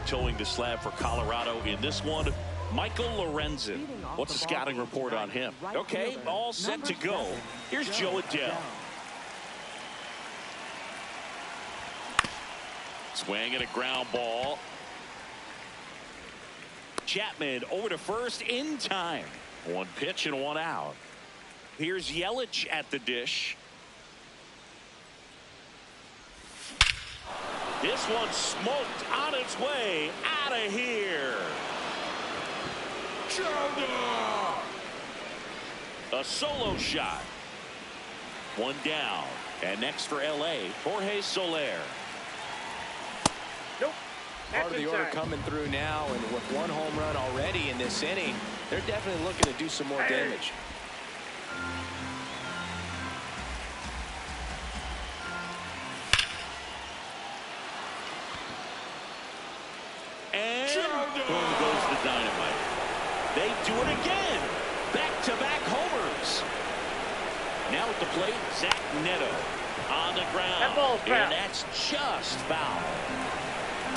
Towing the slab for Colorado in this one, Michael Lorenzen. What's the scouting report on him? Okay, all set to go. Here's Joe Adele. Swing and a ground ball. Chapman over to first in time. One pitch and one out. Here's Yelich at the dish. This one smoked on its way out of here. A solo shot. One down. And next for L.A., Jorge Soler. Nope. Part of the order coming through now, and with one home run already in this inning, they're definitely looking to do some more damage. Boom goes the dynamite. They do it again. Back-to-back homers. Now at the plate, Zach Neto on the ground. And that's just foul.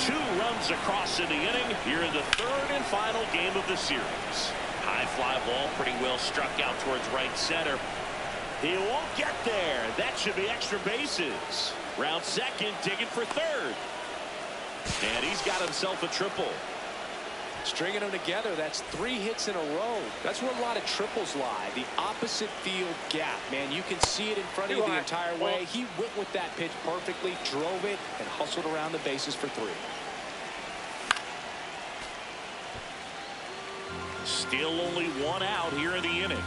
2 runs across in the inning here in the third and final game of the series. High fly ball pretty well struck out towards right center. He won't get there. That should be extra bases. Round second, digging for third. And he's got himself a triple. Stringing them together, that's 3 hits in a row. That's where a lot of triples lie. The opposite field gap, man. You can see it in front of you the entire way. He went with that pitch perfectly, drove it, and hustled around the bases for 3. Still only 1 out here in the inning.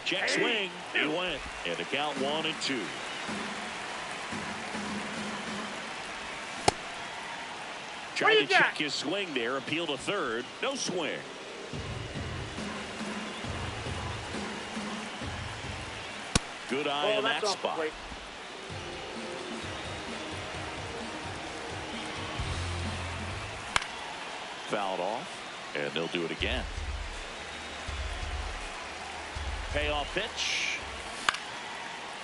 Check swing. He went. And the count 1-2. Tried to check his swing there. Appeal to third. No swing. Good eye in that spot. Fouled off. And they'll do it again. Payoff pitch.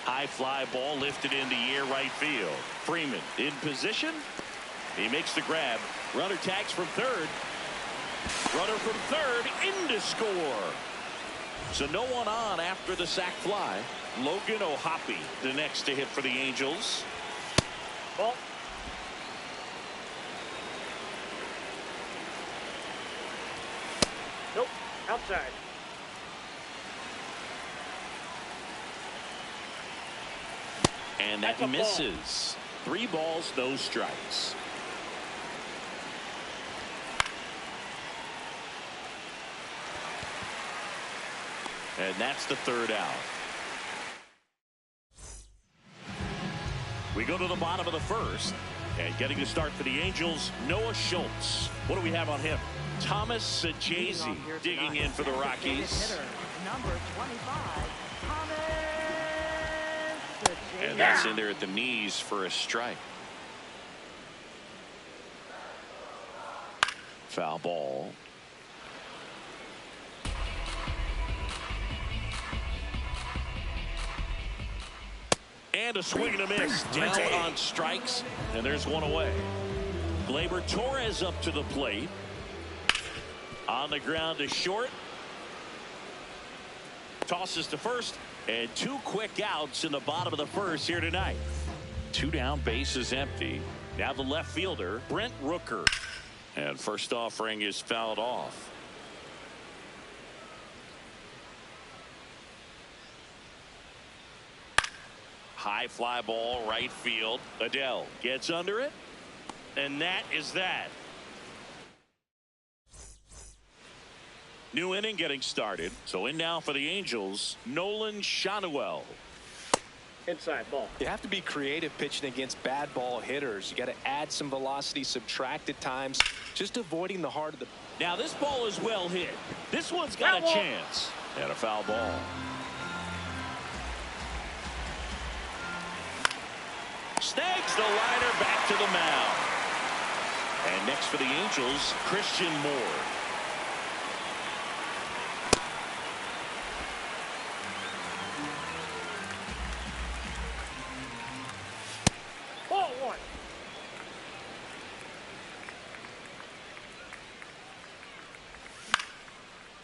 High fly ball lifted in the air right field. Freeman in position. He makes the grab. Runner tags from third. Runner from third in to score. So no one on after the sac fly. Logan O'Hoppe the next to hit for the Angels. Ball. Nope. Outside. And that misses. 3 balls, no strikes. And that's the third out. We go to the bottom of the first. And getting the start for the Angels, Noah Schultz. What do we have on him? Thomas Sajazi digging in for the Rockies. Number 25, Thomas Sajazi. And that's in there at the knees for a strike. Foul ball. And a swing and a miss. Down on strikes. And there's one away. Gleyber Torres up to the plate. On the ground to short. Tosses to first. And 2 quick outs in the bottom of the first here tonight. 2 down, bases empty. Now the left fielder, Brent Rooker. And first offering is fouled off. High fly ball right field. Adele gets under it. And that is that. New inning getting started. So in now for the Angels, Nolan Shanuel. Inside ball. You have to be creative pitching against bad ball hitters. You got to add some velocity, subtract at times, just avoiding the heart of the. Now this ball is well hit. This one's got a chance. And a foul ball. Snags the liner back to the mound. And next for the Angels, Christian Moore. Ball one.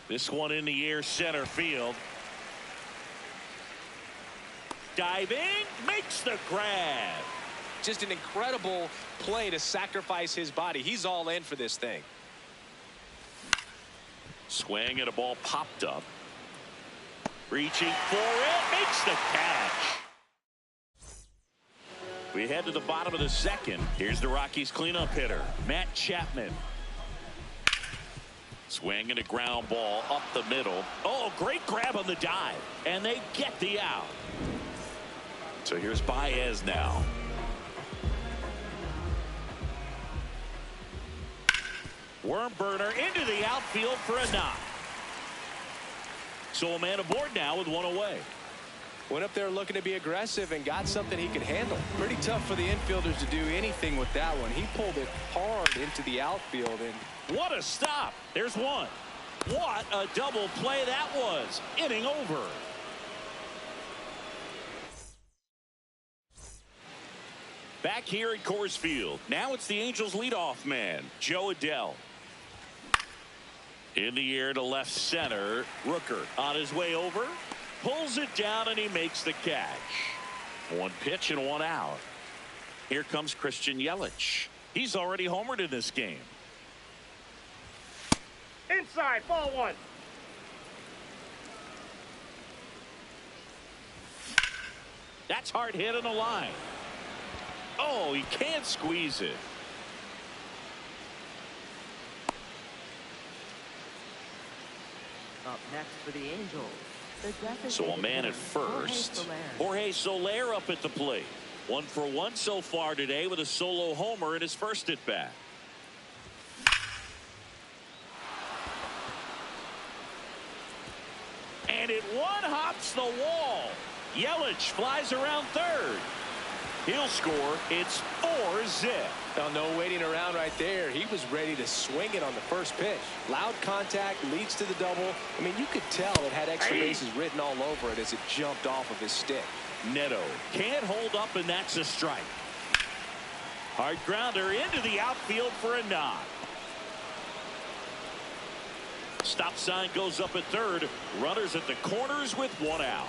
This one in the air, center field. Diving, makes the grab. Just an incredible play to sacrifice his body. He's all in for this thing. Swing and a ball popped up. Reaching for it, makes the catch. We head to the bottom of the second. Here's the Rockies cleanup hitter, Matt Chapman. Swing and a ground ball up the middle. Oh, great grab on the dive. And they get the out. So here's Baez now. Worm burner into the outfield for a knock. So a man aboard now with one away. Went up there looking to be aggressive and got something he could handle. Pretty tough for the infielders to do anything with that one. He pulled it hard into the outfield. And what a stop. There's one. What a double play that was. Inning over. Back here at Coors Field. Now it's the Angels leadoff man, Joe Adell. In the air to left center. Rooker on his way over. Pulls it down and he makes the catch. One pitch and one out. Here comes Christian Yelich. He's already homered in this game. Inside ball one. That's hard hit on the line. Oh, he can't squeeze it. Up next for the Angels. So a man at first. Jorge Soler up at the plate. 1 for 1 so far today with a solo homer in his first at bat. And it one hops the wall. Yelich flies around third. He'll score. It's 4-0. Well, no waiting around right there. He was ready to swing it on the first pitch. Loud contact leads to the double. I mean, you could tell it had extra bases written all over it as it jumped off of his stick. Neto can't hold up, and that's a strike. Hard grounder into the outfield for a knock. Stop sign goes up at third. Runners at the corners with one out.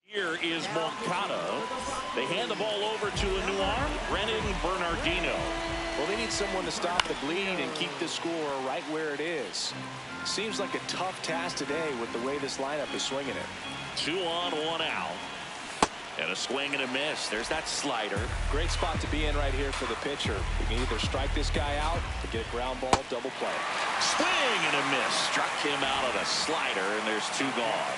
Here is Moncada. They hand the ball over to a new arm, Brennan Bernardino. Well, they need someone to stop the bleed and keep the score right where it is. Seems like a tough task today with the way this lineup is swinging it. 2 on, 1 out. And a swing and a miss. There's that slider. Great spot to be in right here for the pitcher. You can either strike this guy out or get a ground ball, double play. Swing and a miss. Struck him out on a slider, and there's 2 gone.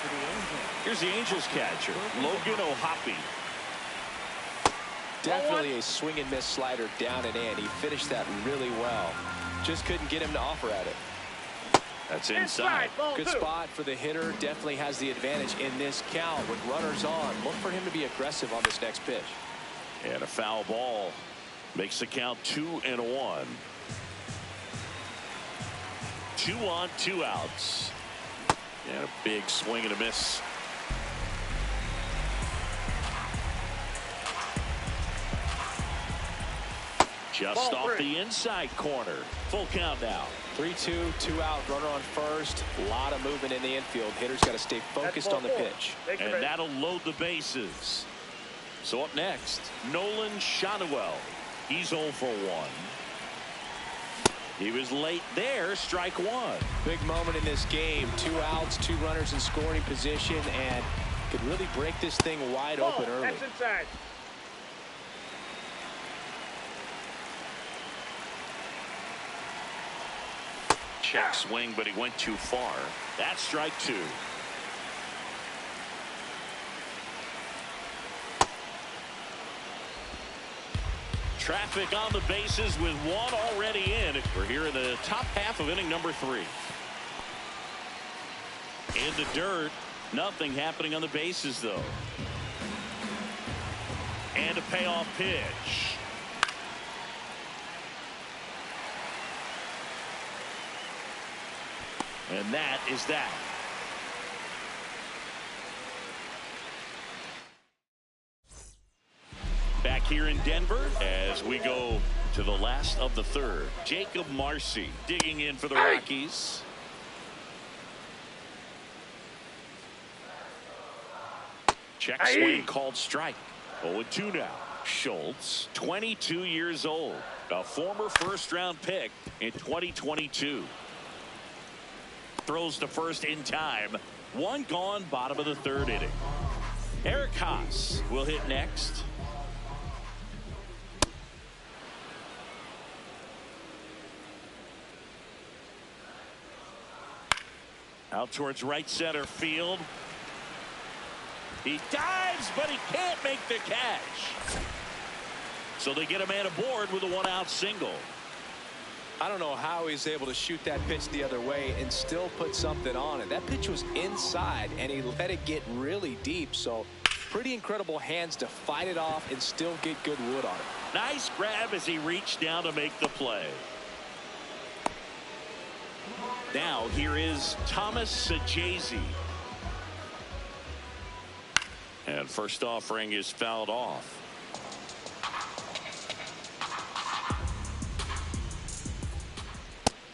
Here's the Angels catcher, Logan O'Hoppe. Definitely a swing and miss slider down and in. He finished that really well. Just couldn't get him to offer at it. That's inside. Good spot for the hitter. Definitely has the advantage in this count. With runners on, look for him to be aggressive on this next pitch. And a foul ball makes the count 2-1. 2 on, 2 outs. And a big swing and a miss. Just off the inside corner. Full count now. 3-2, 2 out, runner on first. A lot of movement in the infield. Hitter's got to stay focused on the pitch. And that'll load the bases. So up next, Nolan Shanuel. He's 0 for 1. He was late there, strike 1. Big moment in this game. 2 outs, 2 runners in scoring position, and Could really break this thing wide open early. That's inside. Check swing, but he went too far. That's strike two. Traffic on the bases with one already in. We're here in the top half of inning number 3. In the dirt. Nothing happening on the bases, though. And a payoff pitch. And that is that. Back here in Denver as we go to the last of the third. Jacob Marcy digging in for the Rockies. Check swing called strike. 0-2 now. Schultz, 22 years old, a former first-round pick in 2022. Throws to first in time. One gone, bottom of the third inning. Eric Haas will hit next. Out towards right center field. He dives, but he can't make the catch. So they get a man aboard with a one-out single. I don't know how he's able to shoot that pitch the other way and still put something on it. That pitch was inside, and he let it get really deep. So pretty incredible hands to fight it off and still get good wood on it. Nice grab as he reached down to make the play. Now here is Thomas Sajazi. And first offering is fouled off.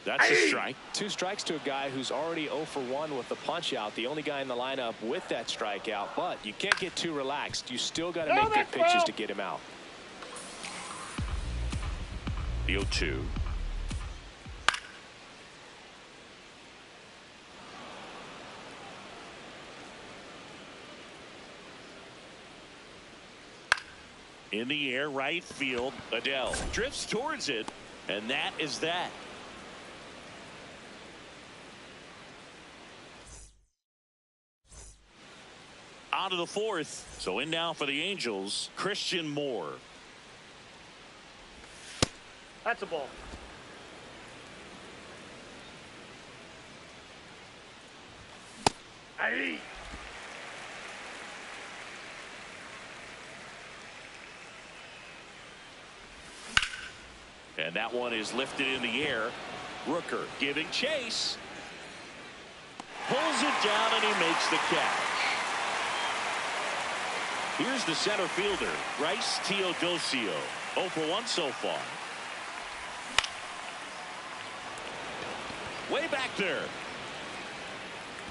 That's a strike. 2 strikes to a guy who's already 0 for 1 with the punch out. The only guy in the lineup with that strikeout. But you can't get too relaxed. You still got to make good pitches to get him out. The 0-2. In the air, right field. Adele drifts towards it, and that is that. On to the 4th. So in now for the Angels, Christian Moore. That's a ball. Aye. And that one is lifted in the air. Rooker giving chase. Pulls it down, and he makes the catch. Here's the center fielder, Bryce Teodosio. 0 for 1 so far. Way back there.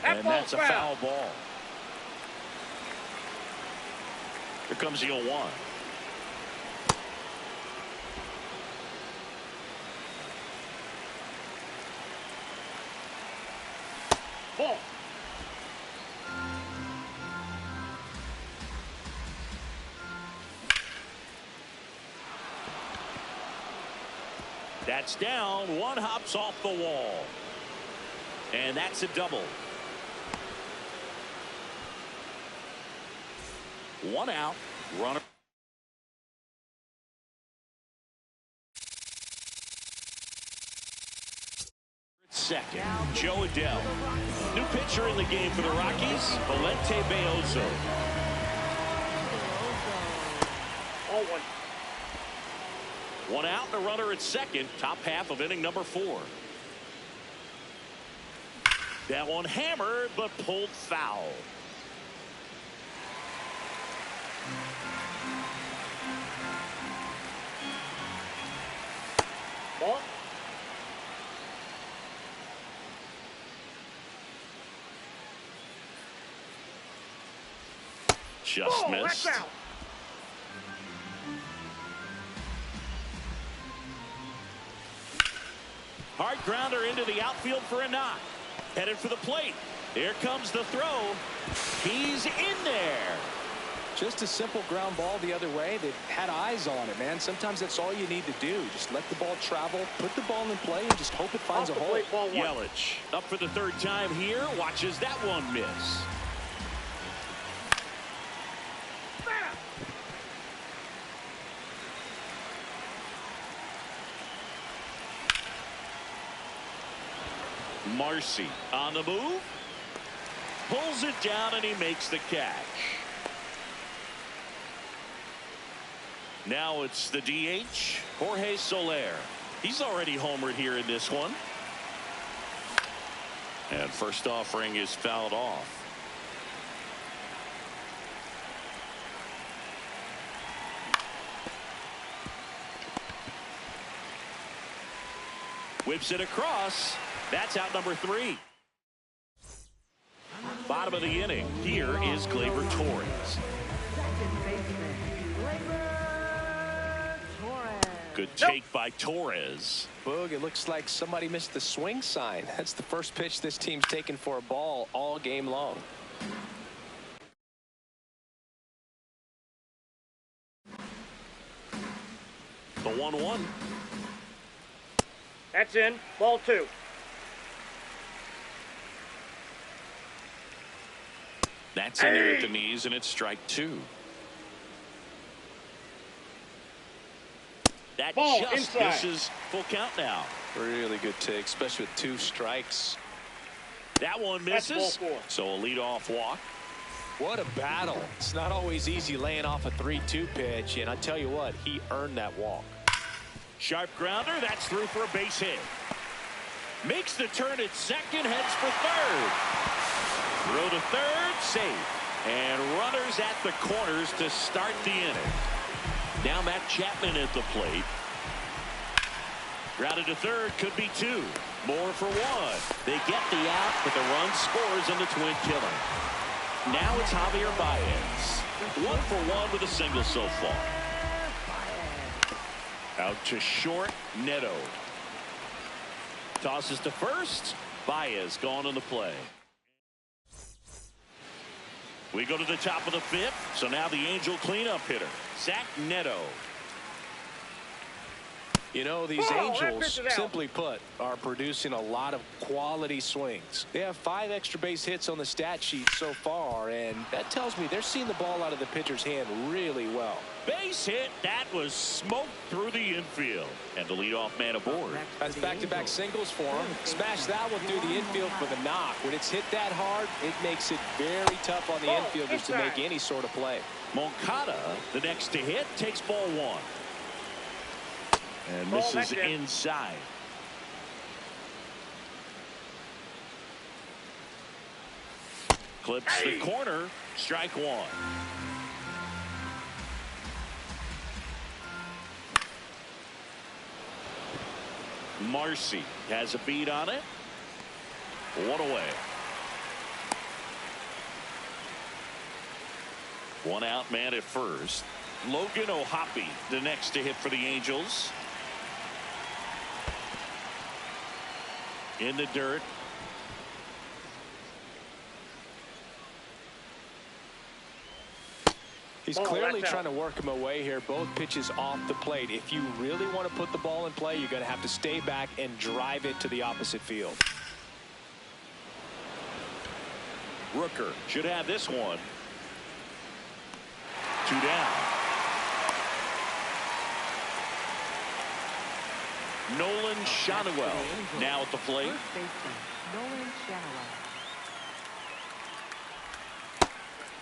And that's a foul ball. Here comes the 0-1. Ball. That's down. One hops off the wall. And that's a double. 1 out. Runner. Second, Joe Adele. New pitcher in the game for the Rockies, Valente Beozo. 0-1. 1 out and a runner at second, top half of inning number 4. That one hammered, but pulled foul. Ball. Just missed. That's out. Hard grounder into the outfield for a knock. Headed for the plate. Here comes the throw. He's in there. Just a simple ground ball the other way. They had eyes on it, man. Sometimes that's all you need to do. Just let the ball travel, put the ball in play, and just hope it finds a hole. Yelich up for the third time here. Watches that one miss. Marcy on the move. Pulls it down and he makes the catch. Now it's the DH, Jorge Soler. He's already homered here in this one. And first offering is fouled off. Whips it across. That's out number 3. Bottom of the inning. Here is Gleyber Torres. Good take by Torres. Boog, it looks like somebody missed the swing sign. That's the first pitch this team's taken for a ball all game long. The 1-1. That's in. Ball 2. That's in there at the knees, and it's strike 2. That Ball just inside. misses. Full count now. Really good take, especially with 2 strikes. That one That's misses. ball 4. So a leadoff walk. What a battle. It's not always easy laying off a 3-2 pitch, and I tell you what, he earned that walk. Sharp grounder. That's through for a base hit. Makes the turn at second. Heads for third. Throw to third. Safe. And runners at the corners to start the inning. Now Matt Chapman at the plate. Grounded to third. Could be 2. More for 1. They get the out, but the run scores in the twin killer. Now it's Javier Baez. 1 for 1 with a single so far. Out to short. Neto. Tosses to first. Baez gone on the play. We go to the top of the 5th. So now the Angel cleanup hitter, Zach Neto. You know, these Angels, simply put, are producing a lot of quality swings. They have 5 extra base hits on the stat sheet so far, and that tells me they're seeing the ball out of the pitcher's hand really well. Base hit. That was smoked through the infield. And the leadoff man aboard. That's back-to-back singles for him. Smash that one through the infield for the knock. When it's hit that hard, it makes it very tough on the infielders to make any sort of play. Moncada, the next to hit, takes ball 1. And misses inside. Clips the corner. Strike 1. Marcy has a beat on it. 1 away. 1 out, man at first. Logan O'Hoppe, the next to hit for the Angels. In the dirt. He's clearly trying to work him away here. Both pitches off the plate. If you really want to put the ball in play, you're going to have to stay back and drive it to the opposite field. Rooker should have this one. 2 down. Nolan Schanuel now at the plate. Nolan Schanuel.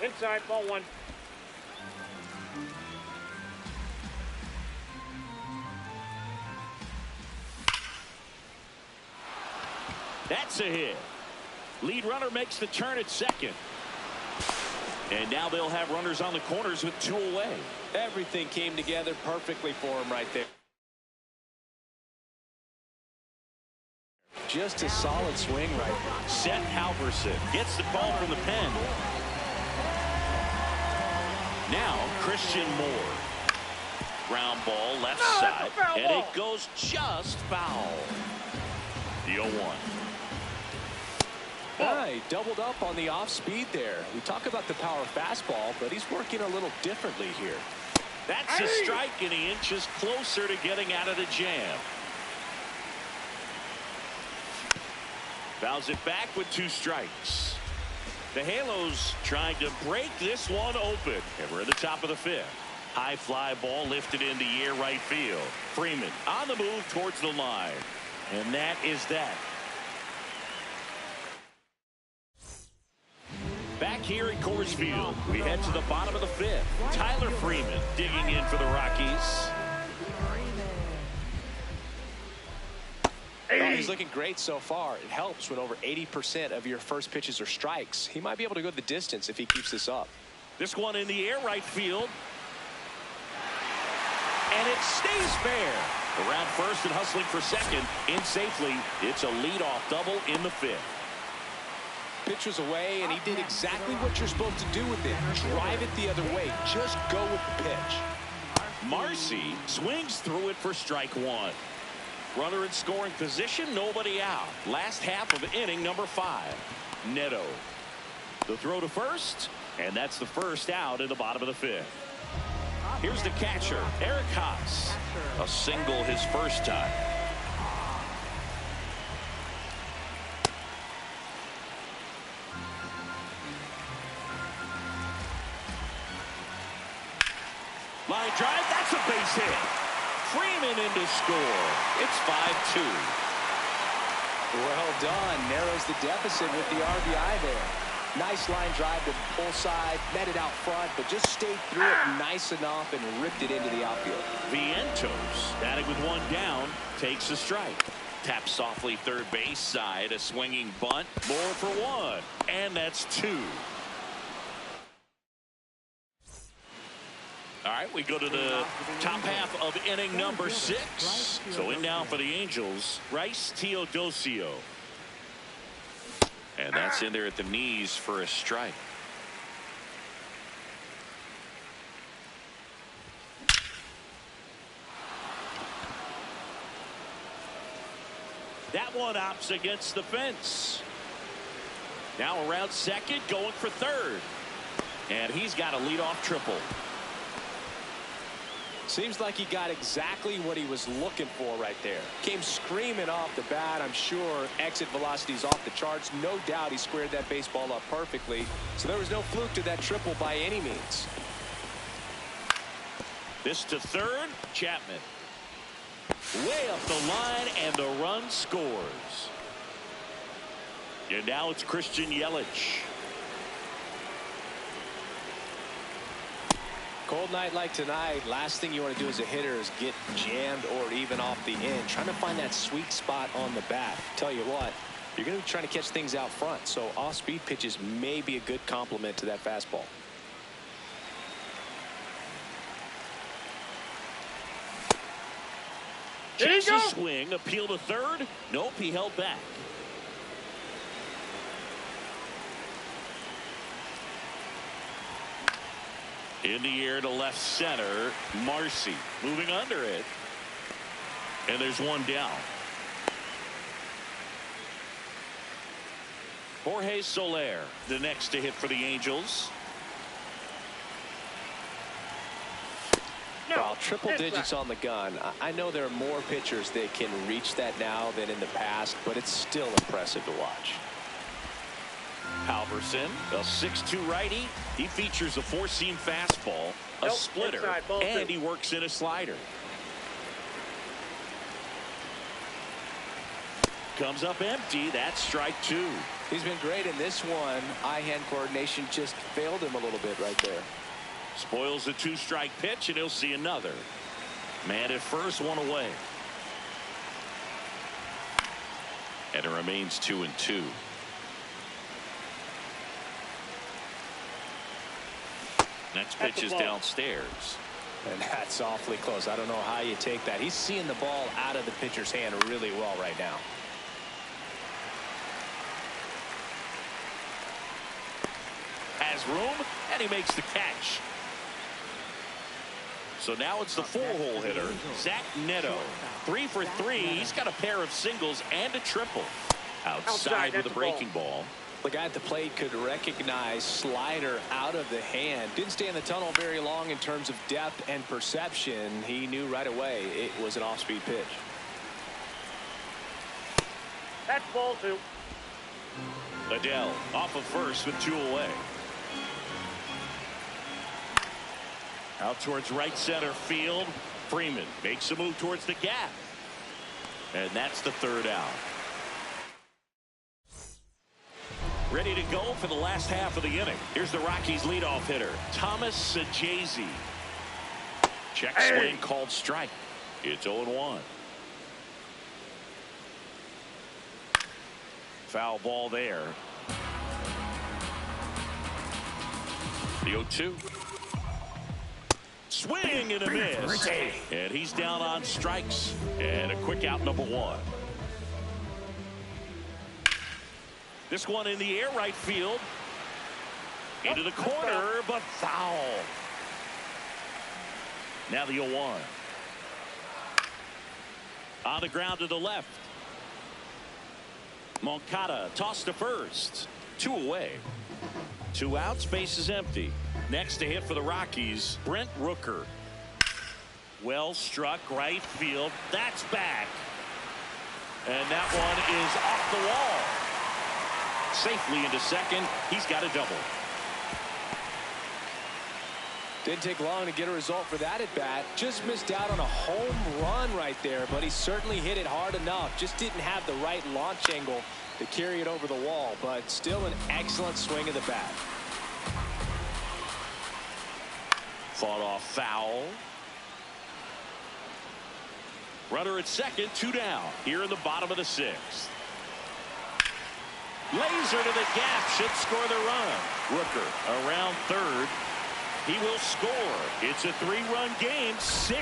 Inside. Ball 1. That's a hit. Lead runner makes the turn at second. And now they'll have runners on the corners with 2 away. Everything came together perfectly for him right there. Just a solid swing right there. Seth Halverson gets the call from the pen. Now Christian Moore. Ground ball left side. And it goes just foul. The 0-1. He doubled up on the off speed there. We talk about the power fastball, but he's working a little differently here. That's a strike, and he inches closer to getting out of the jam. Fouls it back with 2 strikes. The Halos trying to break this one open, and we're at the top of the 5th. High fly ball lifted in the air right field. Freeman on the move towards the line, and that is that. Back here at Coors Field, we head to the bottom of the 5th. Tyler Freeman digging in for the Rockies. Oh, he's looking great so far. It helps when over 80% of your first pitches are strikes. He might be able to go the distance if he keeps this up. This one in the air right field. And it stays fair. Around first and hustling for second. In safely. It's a leadoff double in the 5th. Pitch was away, and he did exactly what you're supposed to do with it. Drive it the other way. Just go with the pitch. Marcy swings through it for strike 1. Runner in scoring position, nobody out. Last half of inning number 5. Neto. The throw to first, and that's the first out in the bottom of the 5th. Here's the catcher, Eric Haas. A single his first time. Line drive, that's a base hit. Freeman in to score. It's 5-2. Well done. Narrows the deficit with the RBI there. Nice line drive to the pull side, met it out front, but just stayed through it nice enough and ripped it into the outfield. Vientos, batting with 1 down, takes a strike. Taps softly third base side, a swinging bunt, more for 1, and that's 2. All right, we go to the top half of inning number 6. So in now for the Angels, Bryce Teodosio. And that's in there at the knees for a strike. That one opts against the fence. Now around second, going for third. And he's got a leadoff triple. Seems like he got exactly what he was looking for right there. Came screaming off the bat. I'm sure exit velocity's off the charts. No doubt he squared that baseball up perfectly. So there was no fluke to that triple by any means. This to third, Chapman. Way up the line, and the run scores. And now it's Christian Yelich. Cold night like tonight, last thing you want to do as a hitter is get jammed or even off the end. Trying to find that sweet spot on the bat. Tell you what, you're going to be trying to catch things out front, so off-speed pitches may be a good complement to that fastball. Chase a swing, appeal to third. Nope, he held back. In the air to left center, Marcy moving under it. And there's 1 down. Jorge Soler, the next to hit for the Angels. Well, triple digits on the gun. I know there are more pitchers that can reach that now than in the past, but it's still impressive to watch. Halverson, a 6'2" righty. He features a 4-seam fastball, a splitter, and he works in a slider. Comes up empty. That's strike 2. He's been great in this one. Eye-hand coordination just failed him a little bit right there. Spoils the 2-strike pitch, and he'll see another. Man at first, 1 away. And it remains 2-2. Next pitch is downstairs. And that's awfully close. I don't know how you take that. He's seeing the ball out of the pitcher's hand really well right now. Has room, and he makes the catch. So now it's the 4-hole hitter, Zach Neto. 3 for 3. He's got a pair of singles and a triple. Outside with a breaking ball. The guy at the plate could recognize slider out of the hand. Didn't stay in the tunnel very long in terms of depth and perception. He knew right away it was an off-speed pitch. That's ball 2. Adele off of first with 2 away. Out towards right center field. Freeman makes a move towards the gap. And that's the 3rd out. Ready to go for the last half of the inning. Here's the Rockies leadoff hitter, Thomas Sajazi. Check swing called strike. It's 0-1. Foul ball there. The 0-2. Swing and a miss. And he's down on strikes. And a quick out, number 1. This one in the air right field. Into the corner, but foul. Now the 0-1. On the ground to the left. Moncada tossed to first. 2 away. 2 outs, base is empty. Next to hit for the Rockies, Brent Rooker. Well struck right field. That's back. And that one is off the wall. Safely into second. He's got a double. Didn't take long to get a result for that at bat. Just missed out on a home run right there, but he certainly hit it hard enough. Just didn't have the right launch angle to carry it over the wall, but still an excellent swing of the bat. Fought off foul. Runner at second, 2 down. Here in the bottom of the 6th. Laser to the gap, should score the run. Rooker around third. He will score. It's a 3-run game, 6-3.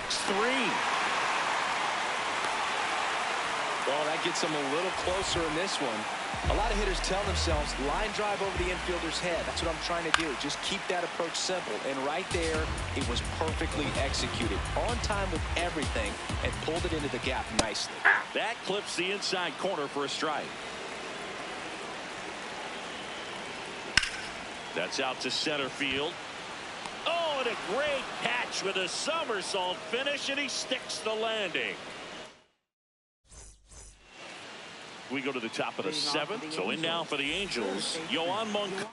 Well, that gets them a little closer in this one. A lot of hitters tell themselves, line drive over the infielder's head. That's what I'm trying to do. Just keep that approach simple. And right there, it was perfectly executed. On time with everything, and pulled it into the gap nicely. That clips the inside corner for a strike. That's out to center field. Oh, and a great catch with a somersault finish, and he sticks the landing. We go to the top of the 7th. So in now for the Angels, Yoan Moncada.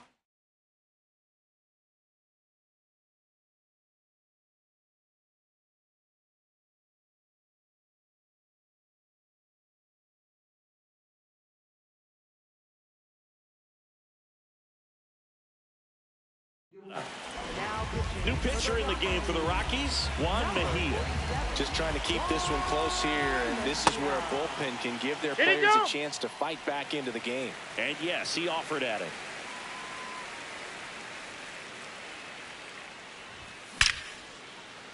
New pitcher in the game for the Rockies, Juan Mejia. Just trying to keep this one close here, and this is where a bullpen can give their players a chance to fight back into the game. And yes, he offered at it.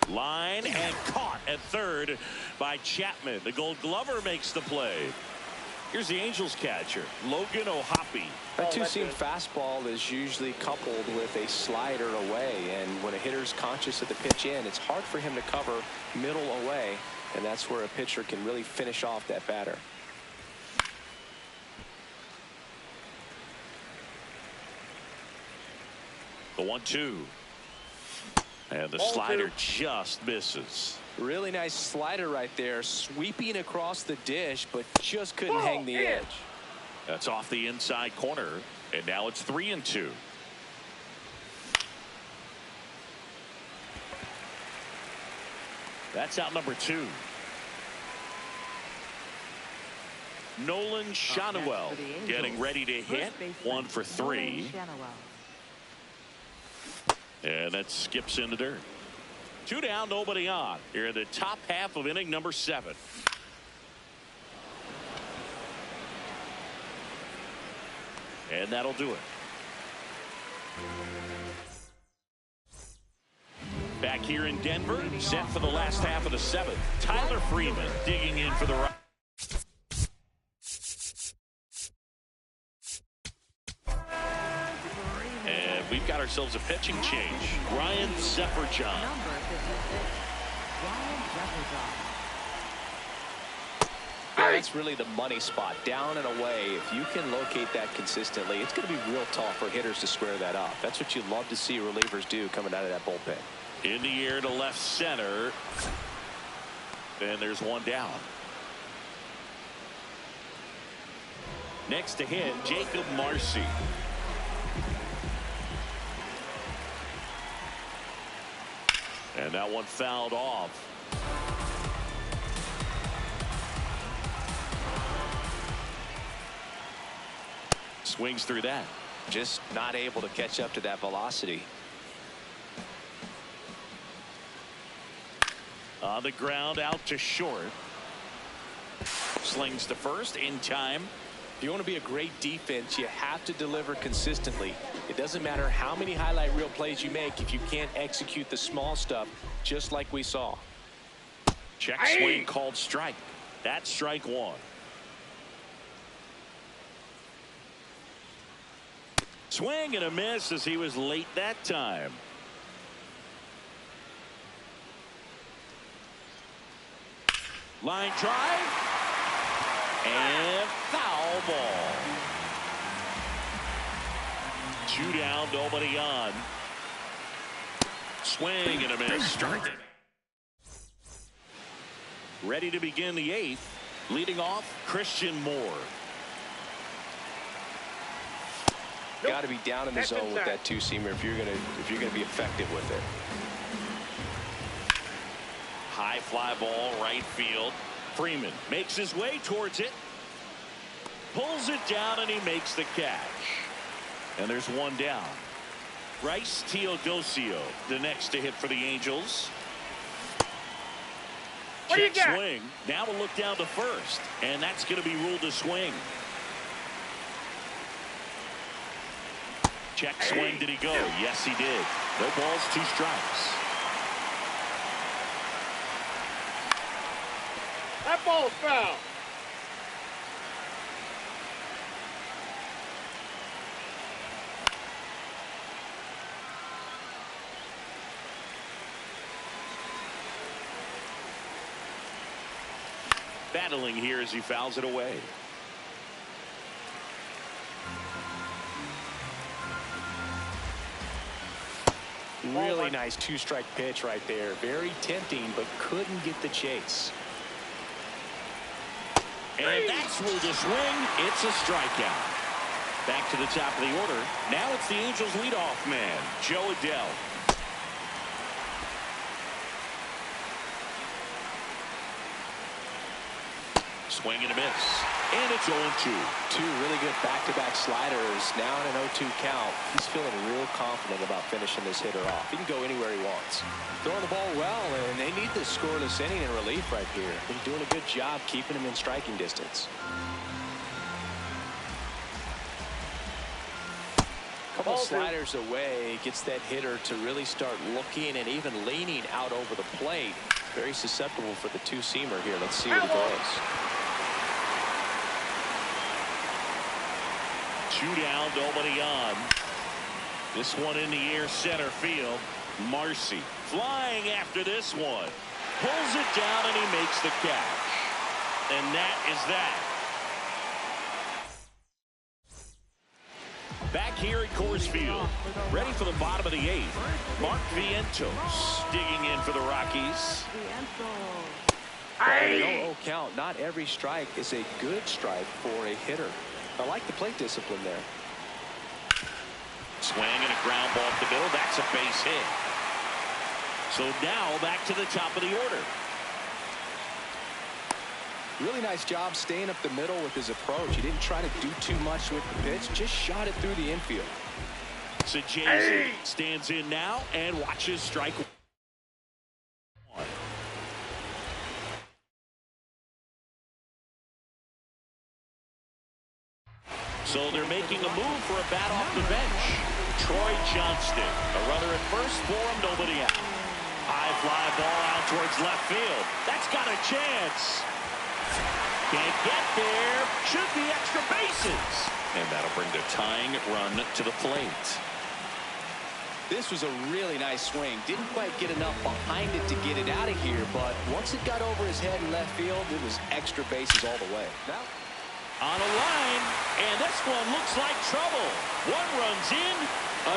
Line and caught at third by Chapman. The Gold Glover makes the play. Here's the Angels catcher, Logan O'Hoppe. That two-seam fastball is usually coupled with a slider away, and when a hitter's conscious of the pitch in, it's hard for him to cover middle away, and that's where a pitcher can really finish off that batter. The 1-2. And the slider just misses. Really nice slider right there, sweeping across the dish, but just couldn't hang the edge. That's off the inside corner, and now it's 3-2. That's out number 2. Nolan Schanuel getting ready to hit. 1 for 3. And that skips in the dirt. 2 down, nobody on. Here in the top half of inning number 7. And that'll do it. Back here in Denver, set for the last half of the 7th. Tyler Freeman digging in for the right. And we've got ourselves a pitching change. Ryan Zefferjohn. Yeah, that's really the money spot, down and away. If you can locate that consistently, it's going to be real tough for hitters to square that up. That's what you love to see relievers do coming out of that bullpen. In the air to left center. And there's one down. Next to hit, Jacob Marcy. And that one fouled off. Swings through that. Just not able to catch up to that velocity. On the ground, out to short. Slings to first in time. If you want to be a great defense, you have to deliver consistently. It doesn't matter how many highlight reel plays you make if you can't execute the small stuff, just like we saw. Check swing called strike. That's strike one. Swing and a miss as he was late that time. Line drive. And foul ball. 2 down, nobody on. Swing and a miss. Ready to begin the 8th. Leading off, Christian Moore. Got to be down in the zone with that two-seamer if you're gonna be effective with it. High fly ball, right field. Freeman makes his way towards it. Pulls it down and he makes the catch. And there's one down. Bryce Teodosio, the next to hit for the Angels. What do you got? Swing. Now we'll look down to first, and that's going to be ruled a swing. Check swing. Did he go? Yes, he did. No balls, 2 strikes. That ball's foul. Battling here as he fouls it away. Really nice 2-strike pitch right there. Very tempting, but couldn't get the chase. And that's ruled a swing. It's a strikeout. Back to the top of the order. Now it's the Angels leadoff man, Joe Adell. Swing and a miss. And it's 0-2. 2 really good back-to-back sliders. Now in an 0-2 count. He's feeling real confident about finishing this hitter off. He can go anywhere he wants. Throwing the ball well, and they need this scoreless inning in relief right here. Been doing a good job keeping him in striking distance. Couple sliders away, gets that hitter to really start looking and even leaning out over the plate. Very susceptible for the two-seamer here. Let's see what he throws. 2 down, nobody on. This one in the air, center field. Marcy flying after this one. Pulls it down and he makes the catch. And that is that. Back here at Coors Field, ready for the bottom of the 8th. Mark Vientos digging in for the Rockies. No count. Not every strike is a good strike for a hitter. I like the plate discipline there. Swing and a ground ball up the middle. That's a base hit. So now back to the top of the order. Really nice job staying up the middle with his approach. He didn't try to do too much with the pitch, just shot it through the infield. So Jay stands in now and watches strike one. So they're making a move for a bat off the bench. Troy Johnston, a runner at first for him, nobody out. High fly ball out towards left field. That's got a chance. Can't get there. Should be extra bases. And that'll bring the tying run to the plate. This was a really nice swing. Didn't quite get enough behind it to get it out of here, but once it got over his head in left field, it was extra bases all the way. Now, on a line, and this one looks like trouble. One runs in,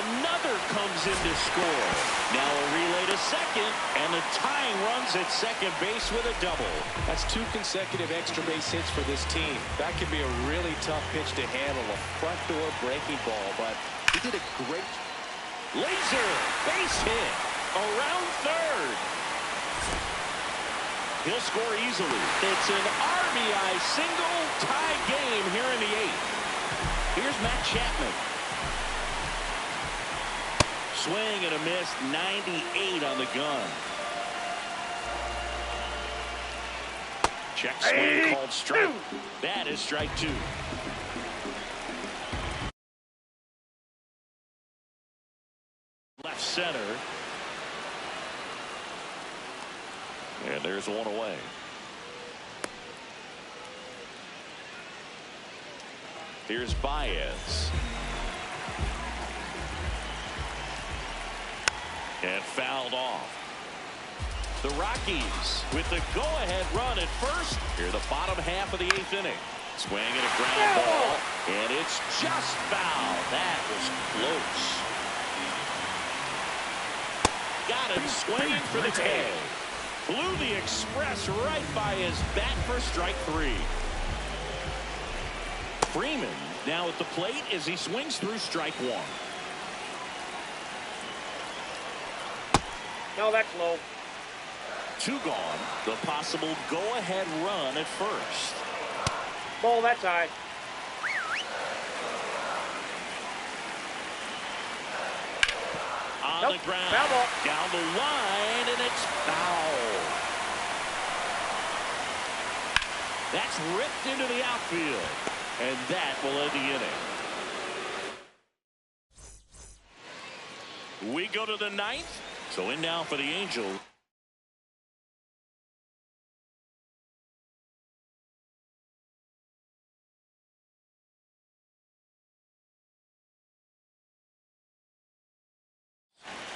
another comes in to score. Now a relay to second, and the tying runs at second base with a double. That's 2 consecutive extra base hits for this team. That could be a really tough pitch to handle, a front door breaking ball, but he did a great job. Laser, base hit, around third. He'll score easily. It's an RBI single, tie game here in the 8th. Here's Matt Chapman. Swing and a miss, 98 on the gun. Check swing called strike. That is strike 2. Left center. And there's one away. Here's Baez. And fouled off. The Rockies with the go-ahead run at first. Here the bottom half of the 8th inning. Swing and a ground ball. And it's just foul. That was close. Got him swinging for the K. Blew the express right by his bat for strike 3. Freeman now at the plate as he swings through strike 1. No, that's low. 2 gone. The possible go-ahead run at first. Ball, that's high. On the ground. Foul ball. Down the line, and it's foul. That's ripped into the outfield. And that will end the inning. We go to the 9th. So in now for the Angels.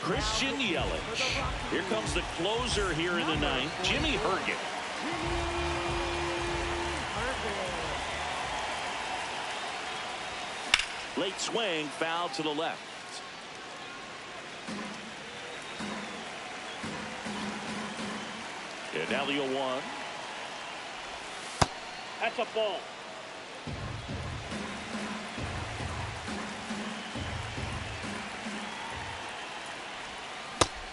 Christian Yelich. Here comes the closer here in the 9th, Jimmy Herget. Late swing, foul to the left. And now the 0-1. That's a ball.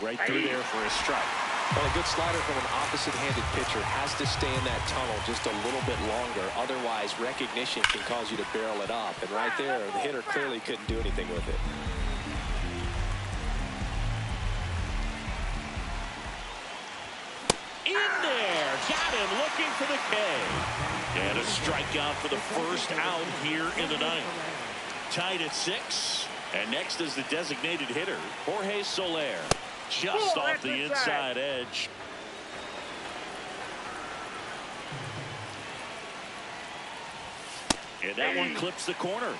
Right through there for a strike. Well, a good slider from an opposite-handed pitcher has to stay in that tunnel just a little bit longer. Otherwise, recognition can cause you to barrel it up. And right there, the hitter clearly couldn't do anything with it. In there. Got him looking for the K. And a strikeout for the first out here in the 9th. Tied at 6. And next is the designated hitter, Jorge Soler. Just off the inside edge. And that one clips the corner.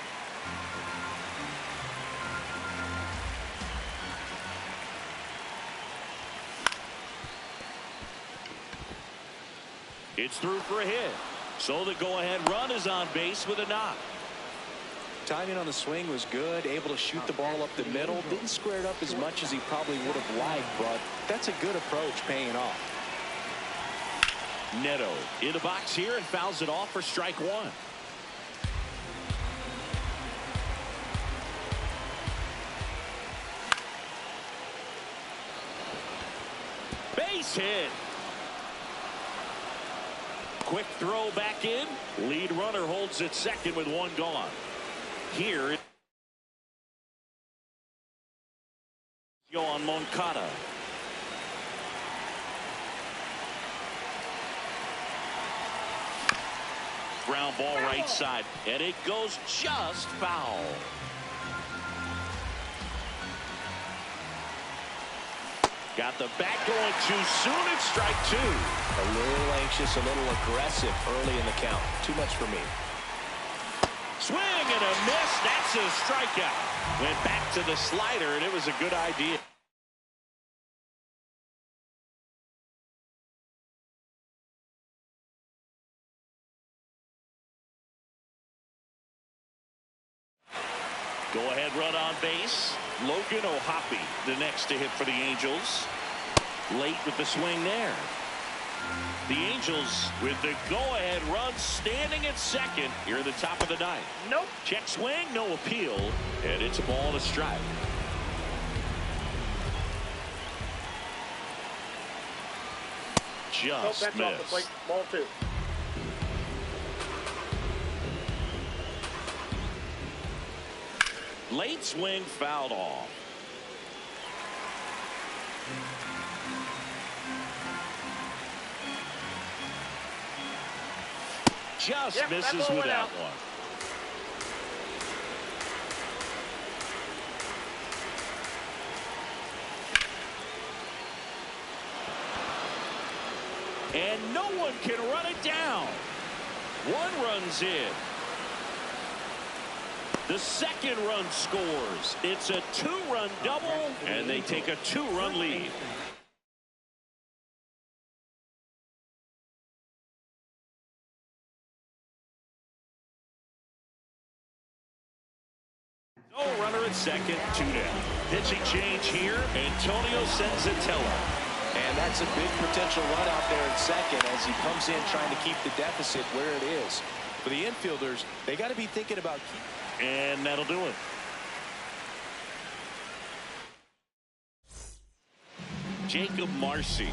It's through for a hit. So the go-ahead run is on base with a knock. Timing on the swing was good, able to shoot the ball up the middle. Didn't square it up as much as he probably would have liked, but that's a good approach paying off. Neto in the box here and fouls it off for strike 1. Base hit. Quick throw back in. Lead runner holds at second with 1 gone. Here go on Moncada. Ground ball right side, and it goes just foul. Got the bat going too soon. It's strike 2. A little anxious, a little aggressive early in the count. Too much for me. swing and a miss. That's a strikeout. Went back to the slider, and it was a good idea. Go-ahead run on base. Logan O'Hoppe, the next to hit for the Angels. Late with the swing there. The Angels with the go-ahead run standing at second here in the top of the ninth. Nope. Check swing, no appeal, and it's a ball and a strike. Just that's off the plate. Ball 2. Late swing fouled off. Just misses with that one. And no one can run it down. One run's in. The second run scores. It's a 2-run double, and they take a 2-run lead. No runner at second, 2 down. Pitching change here, Antonio Senzatella. And that's a big potential run out there at second as he comes in trying to keep the deficit where it is. For the infielders, they got to be thinking about keeping. And that'll do it. Jacob Marcy.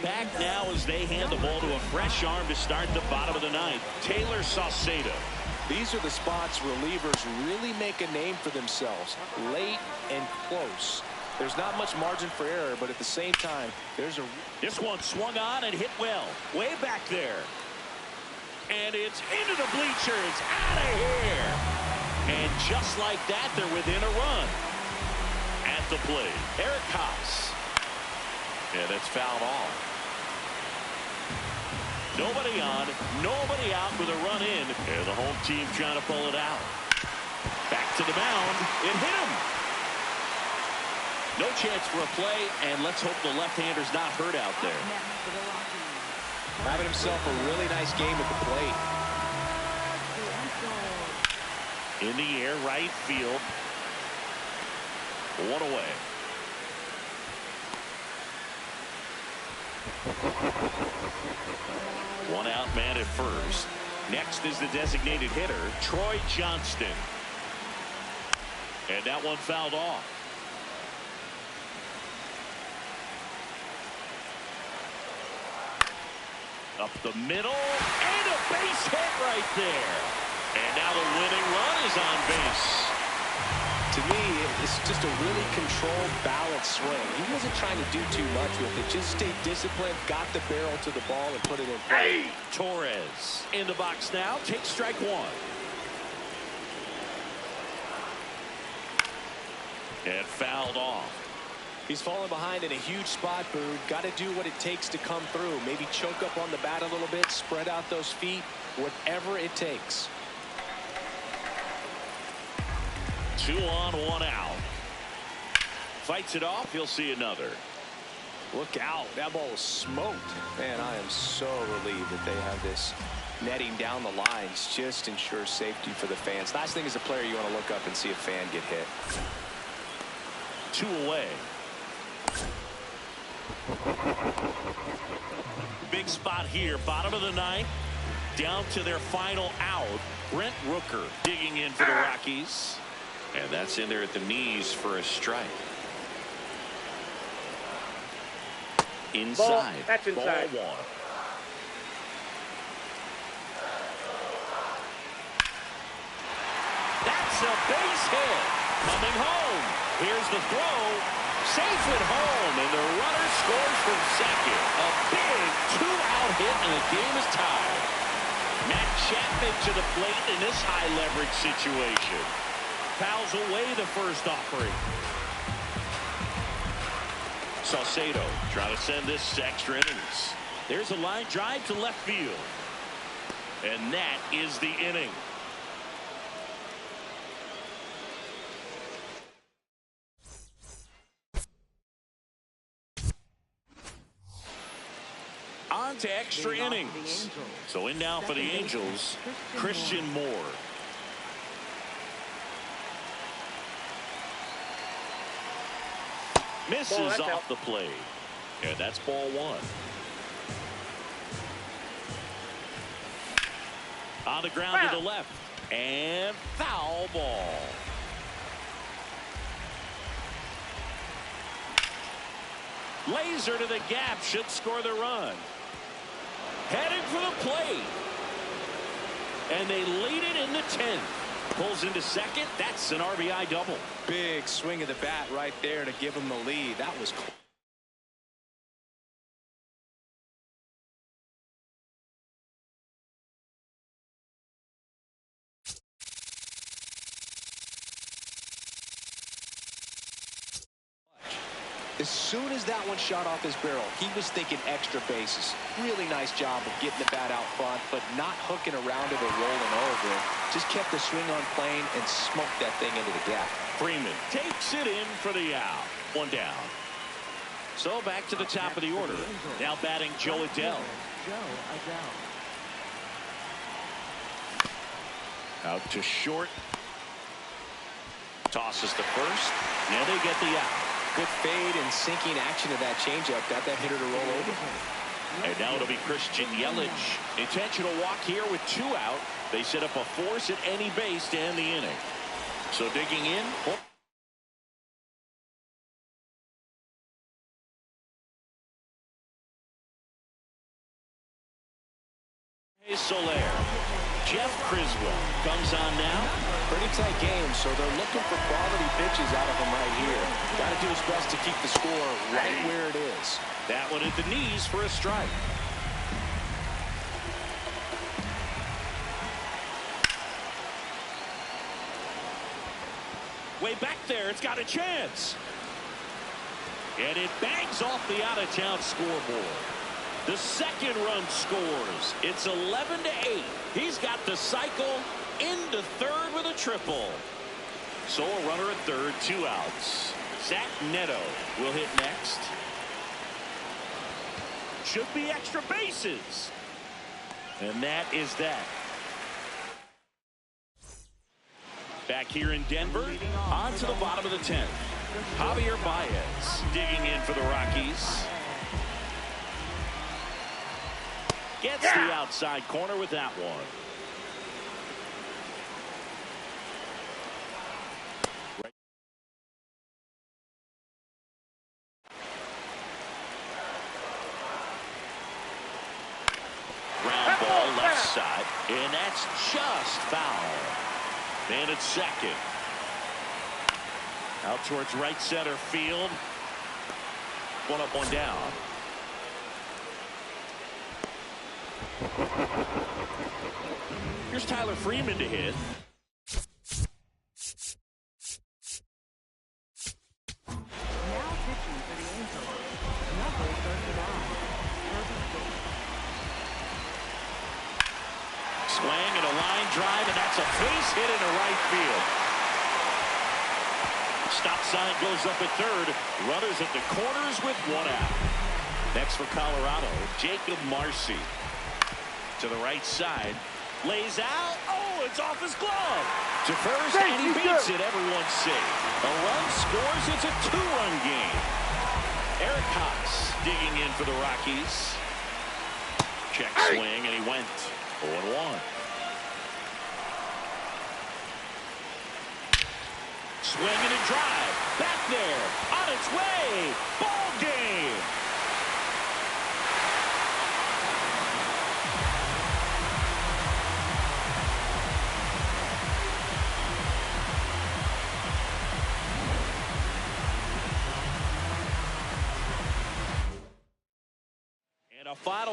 Back now as they hand the ball to a fresh arm to start the bottom of the ninth. Taylor Saucedo. These are the spots relievers really make a name for themselves. Late and close. There's not much margin for error, but at the same time, there's a... This one swung on and hit well. Way back there. And it's into the bleachers. Out of here. And just like that, they're within a run. At the plate, Eric Haas. Yeah, that's fouled off. Nobody on, nobody out with a run in, and the home team trying to pull it out. Back to the mound. It hit him. No chance for a play, and let's hope the left-hander's not hurt out there. Having himself a really nice game at the plate. In the air, right field. 1 away. One out, man at first. Next is the designated hitter, Troy Johnston. And that one fouled off. Up the middle, and a base hit right there. And now the winning run is on base. To me, it's just a really controlled, balanced swing. He wasn't trying to do too much with it. Just stayed disciplined, got the barrel to the ball, and put it in play. Hey! Torres in the box now. Takes strike 1. And fouled off. He's fallen behind in a huge spot, Boone. Got to do what it takes to come through. Maybe choke up on the bat a little bit, spread out those feet, whatever it takes. 2 on, 1 out. Fights it off. He'll see another. Look out. That ball was smoked. Man, I am so relieved that they have this netting down the lines. Just ensures safety for the fans. Last thing as a player, you want to look up and see a fan get hit. 2 away. Big spot here. Bottom of the ninth. Down to their final out. Brent Rooker digging in for the Rockies. And that's in there at the knees for a strike. Inside. Ball. That's inside. Ball 1. That's a base hit. Coming home. Here's the throw. Safe at home, and the runner scores from second. A big two-out hit, and the game is tied. Matt Chapman to the plate in this high-leverage situation. Fouls away the first offering. Saucedo trying to send this extra innings. There's a line drive to left field. And that is the inning. On to extra innings. So in now for the Angels, Christian Moore. Misses off the plate. And that's ball one. On the ground to the left. And foul ball. Laser to the gap. Should score the run. Heading for the plate. And they lead it in the 10th. Pulls into second. That's an RBI double. Big swing of the bat right there to give him the lead. That was close. As soon as that one shot off his barrel, he was thinking extra bases. Really nice job of getting the bat out front, but not hooking around it or rolling over it. Just kept the swing on plane and smoked that thing into the gap. Freeman takes it in for the out. One down. So back to the top of the order. Now batting Joe Adell. Out to short. Tosses to first. Now they get the out. Good fade and sinking action of that changeup. Got that hitter to roll over. And now it'll be Christian Yelich. Intentional walk here with two out. They set up a force at any base to end the inning. So digging in. Soler. Jeff Criswell comes on now. Pretty tight game, so they're looking for quality pitches out of him right here. Got to do his best to keep the score right where it is. That one at the knees for a strike. Way back there, it's got a chance. And it bangs off the out-of-town scoreboard. The second run scores. It's 11-8. He's got the cycle into third with a triple. So a runner at third, two outs. Zach Neto will hit next. Should be extra bases. And that is that. Back here in Denver, on to the bottom of the 10th. Javier Baez digging in for the Rockies. Gets the outside corner with that one. Ground ball left side, and that's just foul. Man at second. Out towards right center field. One up, one down. Here's Tyler Freeman to hit. Now pitching for the Angels, number 39, Swing and a line drive, and that's a base hit into right field. Stop sign goes up at third. Runners at the corners with one out. Next for Colorado, Jacob Marcy. To the right side. Lays out. Oh, it's off his glove. To first, and he beats it. Everyone's safe. A run scores. It's a two-run game. Eric Haas digging in for the Rockies. Check swing, and he went 0-1. Swing and a drive. Back there. On its way. Ball game. Our final